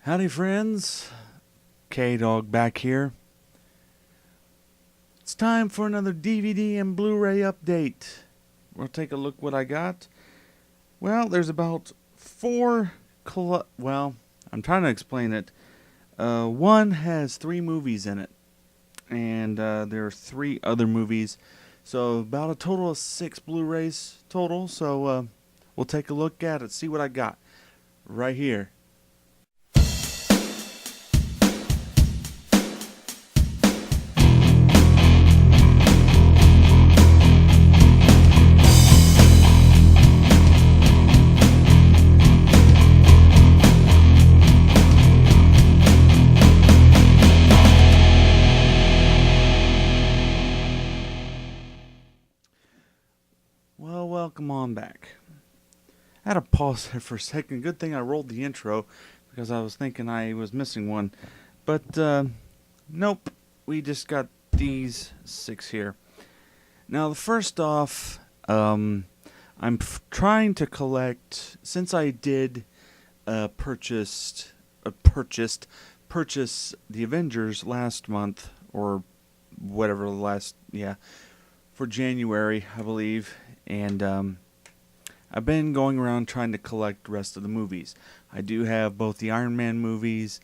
Howdy friends, K-Dog back here. It's time for another DVD and Blu-ray update. We'll take a look what I got. Well, there's about I'm trying to explain it. One has 3 movies in it, and there are 3 other movies. So about a total of 6 Blu-rays total. So we'll take a look at it, see what I got right here. Well, welcome on back. I had to pause there for a second. Good thing I rolled the intro because I was thinking I was missing one. But, nope. We just got these 6 here. Now, the first off, I'm trying to collect, since I did purchase the Avengers last month, or whatever for January, I believe. And I've been going around trying to collect the rest of the movies. I do have both the Iron Man movies.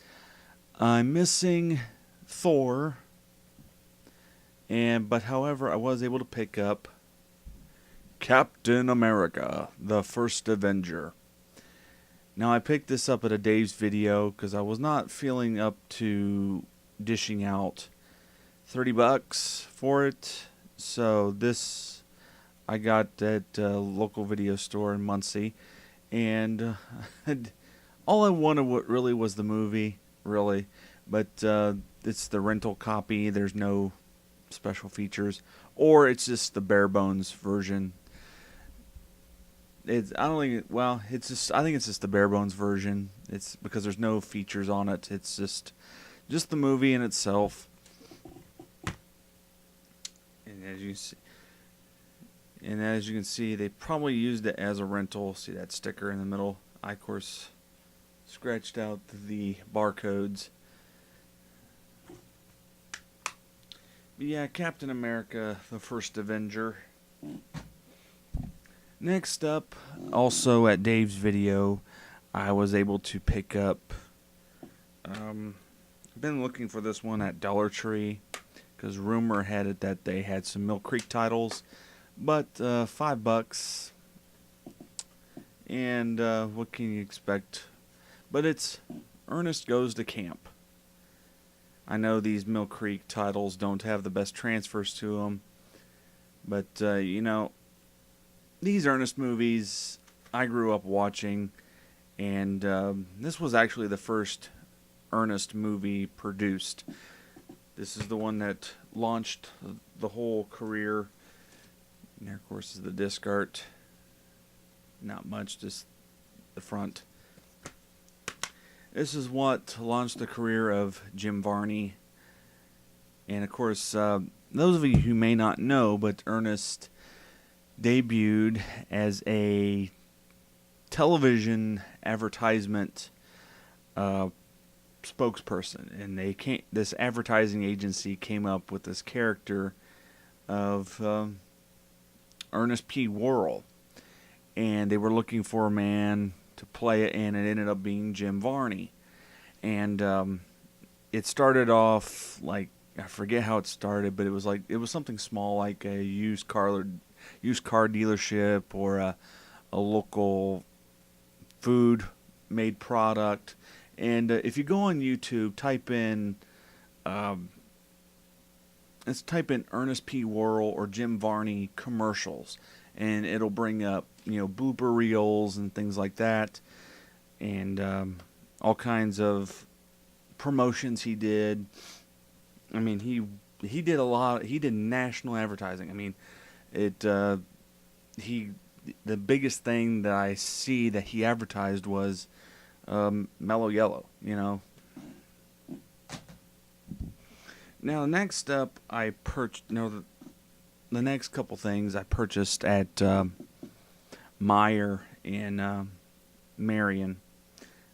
I'm missing Thor. But however, I was able to pick up Captain America, the First Avenger. Now, I picked this up at a Dave's video because I was not feeling up to dishing out $30 for it. So this I got at a local video store in Muncie, and all I wanted really was the movie, really. But it's the rental copy. There's no special features, or it's just the bare bones version. I think it's just the bare bones version. It's because there's no features on it. It's just the movie in itself. And as you can see, they probably used it as a rental. See that sticker in the middle? I, of course, scratched out the barcodes. But yeah, Captain America, the First Avenger. Next up, also at Dave's video, I was able to pick up... I've been looking for this one at Dollar Tree, because rumor had it that they had some Mill Creek titles. But $5, and what can you expect? But it's Ernest Goes to Camp. I know these Mill Creek titles don't have the best transfers to them, but these Ernest movies I grew up watching, and this was actually the first Ernest movie produced. This is the one that launched the whole career. And there, of course, is the disc art. Not much, just the front. This is what launched the career of Jim Varney. And, of course, those of you who may not know, but Ernest debuted as a television advertisement spokesperson. And this advertising agency came up with this character of... Ernest P. Worrell, and they were looking for a man to play it, and it ended up being Jim Varney. And it started off like, I forget how it started, but it was something small, like a used car dealership, or a local food made product. And if you go on YouTube, type in Ernest P. Worrell or Jim Varney commercials, and it'll bring up, blooper reels and things like that, and all kinds of promotions he did. I mean, he did a lot. He did national advertising. I mean, the biggest thing that I see that he advertised was Mellow Yellow, Now, next up, the next couple things I purchased at Meyer in Marion.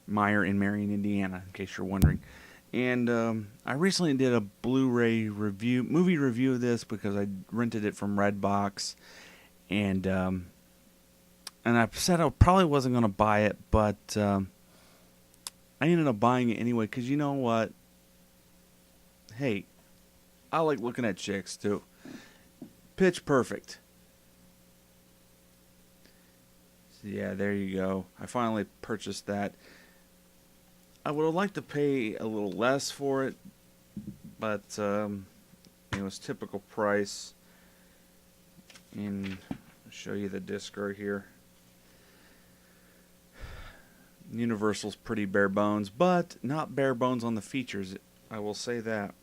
Meyer in Marion, Indiana, in case you're wondering. And I recently did a Blu-ray review, movie review of this because I rented it from Redbox, and I said I probably wasn't going to buy it, but I ended up buying it anyway because you know what? Hey, I like looking at chicks too. Pitch Perfect. So yeah, there you go. I finally purchased that. I would have liked to pay a little less for it, but it was typical price. And I'll show you the disc right here. Universal's pretty bare bones, but not bare bones on the features. I will say that.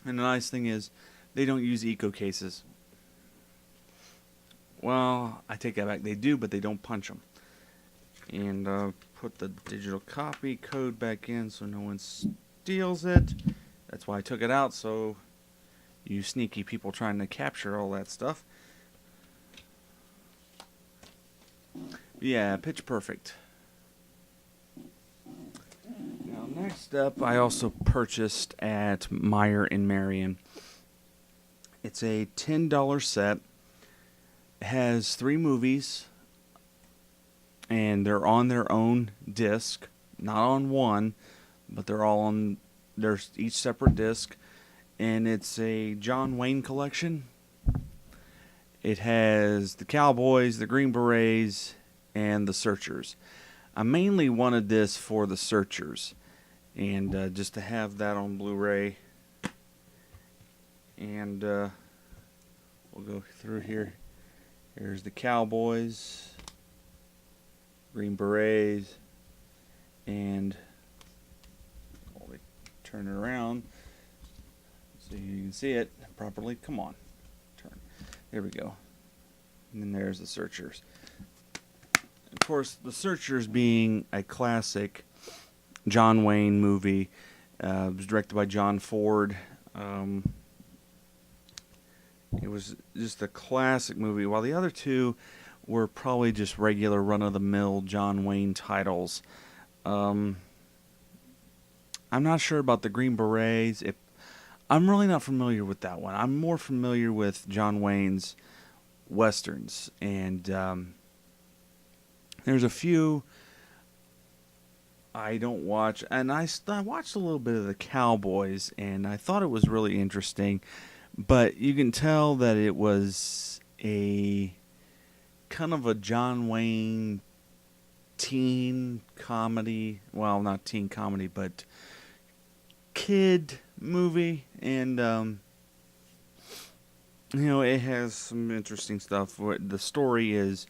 And the nice thing is, they don't use eco cases. Well, I take that back. They do, but they don't punch them. And put the digital copy code back in so no one steals it. That's why I took it out, so you sneaky people trying to capture all that stuff. Yeah, Pitch Perfect. Now, next up, I also purchased at Meyer in Marion. It's a $10 set. It has 3 movies, and they're on their own disc, not on one, but they're all on there's each separate disc, and it's a John Wayne collection. It has the Cowboys, the Green Berets, and the Searchers. I mainly wanted this for the Searchers, and just to have that on Blu-ray. And we'll go through here. Here's the Cowboys, Green Berets, and let me turn it around so you can see it properly. Come on, turn. There we go. And then there's the Searchers. Of course, the Searchers being a classic John Wayne movie. It was directed by John Ford. It was just a classic movie, while the other two were probably just regular run-of-the-mill John Wayne titles. I'm not sure about the Green Berets. I'm really not familiar with that one. I'm more familiar with John Wayne's westerns, and there's a few I don't watch, and I watched a little bit of the Cowboys, and I thought it was really interesting. But you can tell that it was a kind of a John Wayne teen comedy. Well, not teen comedy, but kid movie. And, it has some interesting stuff. The story is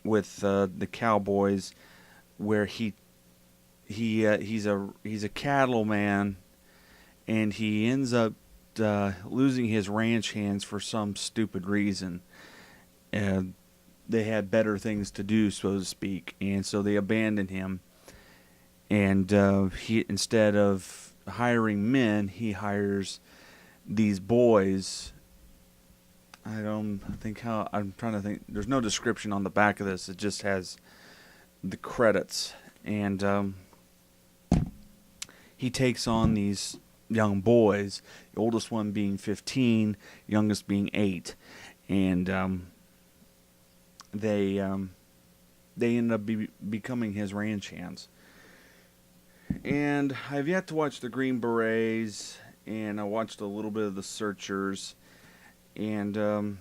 with the Cowboys, where he's a cattleman. And he ends up losing his ranch hands for some stupid reason. They had better things to do, so to speak, and so they abandoned him. And he, instead of hiring men, he hires these boys. I'm trying to think. There's no description on the back of this. It just has the credits, and he takes on these young boys, the oldest one being 15, youngest being 8, and they end up becoming his ranch hands. And I've yet to watch the Green Berets, and I watched a little bit of the Searchers, and I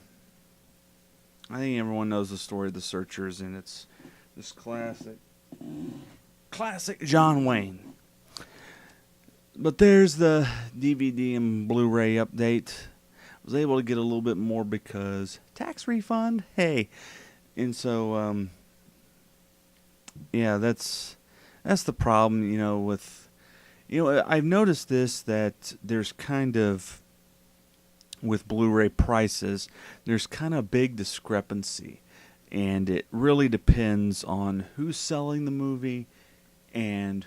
think everyone knows the story of the Searchers, and it's this classic John Wayne. But there's the DVD and Blu-ray update. I was able to get a little bit more because tax refund, hey. And so, yeah, that's the problem, with, I've noticed this, that there's kind of, with Blu-ray prices, there's kind of a big discrepancy. And it really depends on who's selling the movie and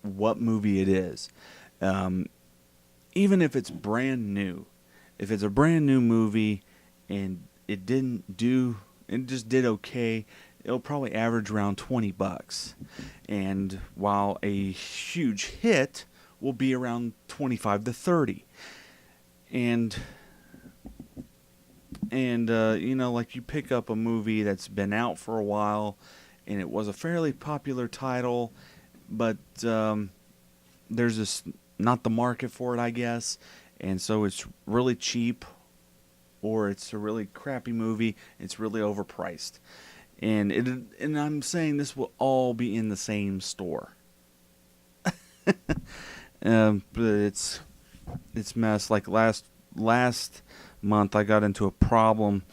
what movie it is. Even if it's brand new, if it's a brand new movie and it just did okay, it'll probably average around $20. And while a huge hit will be around 25 to 30. And you know, like you pick up a movie that's been out for a while and it was a fairly popular title, but there's just not the market for it, I guess, and so it's really cheap, or it's a really crappy movie. It's really overpriced, and I'm saying this will all be in the same store. But it's mess. Like last month, I got into a problem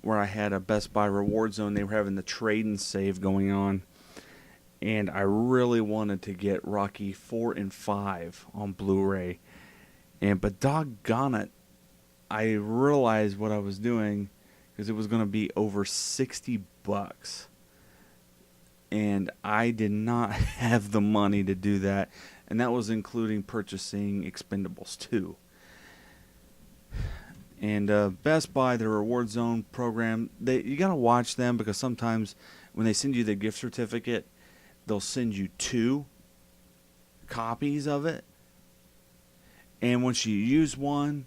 where I had a Best Buy Reward Zone. They were having the trade and save going on, and I really wanted to get Rocky 4 and 5 on Blu-ray. But doggone it, I realized what I was doing, because it was going to be over $60. And I did not have the money to do that. And that was including purchasing Expendables 2. And Best Buy, the Reward Zone program, you got to watch them, because sometimes when they send you the gift certificate, they'll send you 2 copies of it. And once you use one,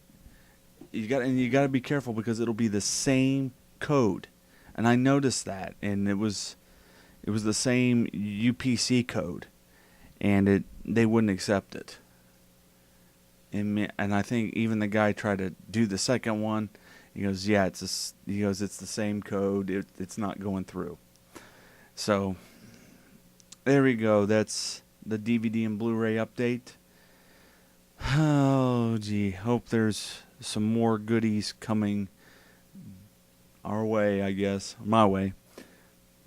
you got to be careful, because it'll be the same code. And I noticed that, and it was the same UPC code, and they wouldn't accept it. And I think even the guy tried to do the second one. He goes, "Yeah, it's the same code. It's not going through." So there we go. That's the DVD and Blu-ray update. Oh, gee. Hope there's some more goodies coming our way, I guess. My way.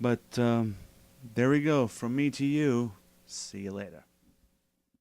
But there we go. From me to you. See you later.